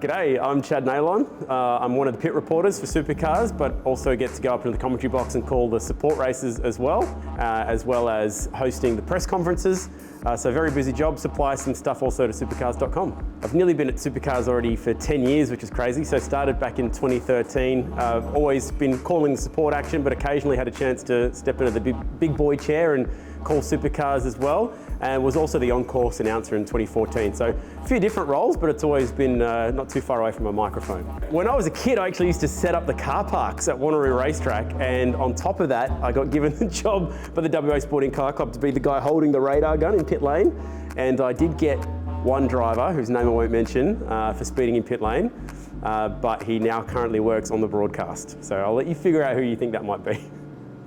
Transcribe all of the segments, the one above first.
G'day, I'm Chad Neylon. I'm one of the pit reporters for Supercars, but also get to go up into the commentary box and call the support races as well as hosting the press conferences. So very busy job, supply some stuff also to supercars.com. I've nearly been at Supercars already for 10 years, which is crazy. So started back in 2013. I've always been calling the support action, but occasionally had a chance to step into the big boy chair and call Supercars as well, and was also the on-course announcer in 2014. So a few different roles, but it's always been not too far away from a microphone. When I was a kid, I actually used to set up the car parks at Wanneroo Racetrack, and on top of that, I got given the job by the WA Sporting Car Club to be the guy holding the radar gun in pit lane, and I did get one driver, whose name I won't mention, for speeding in pit lane, but he now currently works on the broadcast. So I'll let you figure out who you think that might be.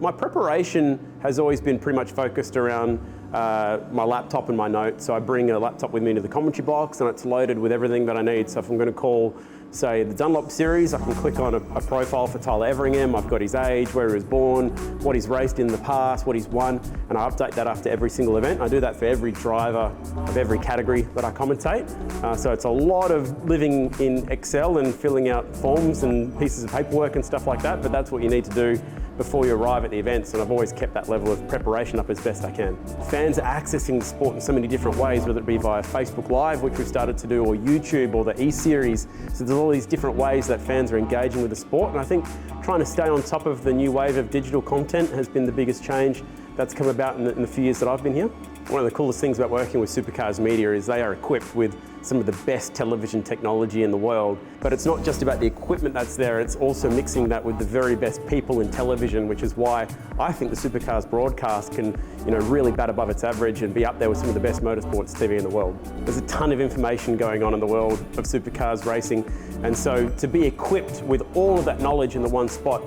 My preparation has always been pretty much focused around my laptop and my notes. So I bring a laptop with me into the commentary box and it's loaded with everything that I need. So if I'm going to call, say, the Dunlop Series, I can click on a profile for Tyler Everingham. I've got his age, where he was born, what he's raced in the past, what he's won, and I update that after every single event. I do that for every driver of every category that I commentate. So it's a lot of living in Excel and filling out forms and pieces of paperwork and stuff like that, but that's what you need to do before you arrive at the events, and I've always kept that level of preparation up as best I can. Fans are accessing the sport in so many different ways, whether it be via Facebook Live, which we've started to do, or YouTube, or the E-Series. So there's all these different ways that fans are engaging with the sport, and I think trying to stay on top of the new wave of digital content has been the biggest change that's come about in the few years that I've been here. One of the coolest things about working with Supercars Media is they are equipped with some of the best television technology in the world. But it's not just about the equipment that's there, it's also mixing that with the very best people in television, which is why I think the Supercars broadcast can really bat above its average and be up there with some of the best motorsports TV in the world. There's a ton of information going on in the world of Supercars racing, and so to be equipped with all of that knowledge in the one spot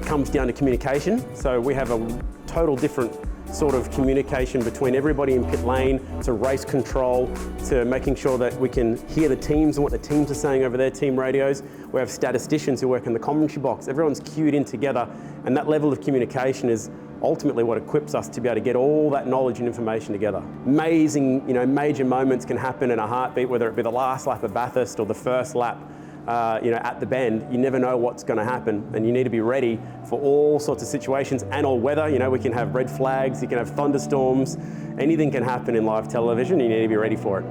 comes down to communication. So we have a total different sort of communication between everybody in pit lane, to race control, to making sure that we can hear the teams and what the teams are saying over their team radios. We have statisticians who work in the commentary box. Everyone's queued in together, and that level of communication is ultimately what equips us to be able to get all that knowledge and information together. Amazing, major moments can happen in a heartbeat, whether it be the last lap of Bathurst or the first lap at the bend. You never know what's going to happen, and you need to be ready for all sorts of situations and all weather. We can have red flags, you can have thunderstorms, anything can happen in live television. You need to be ready for it.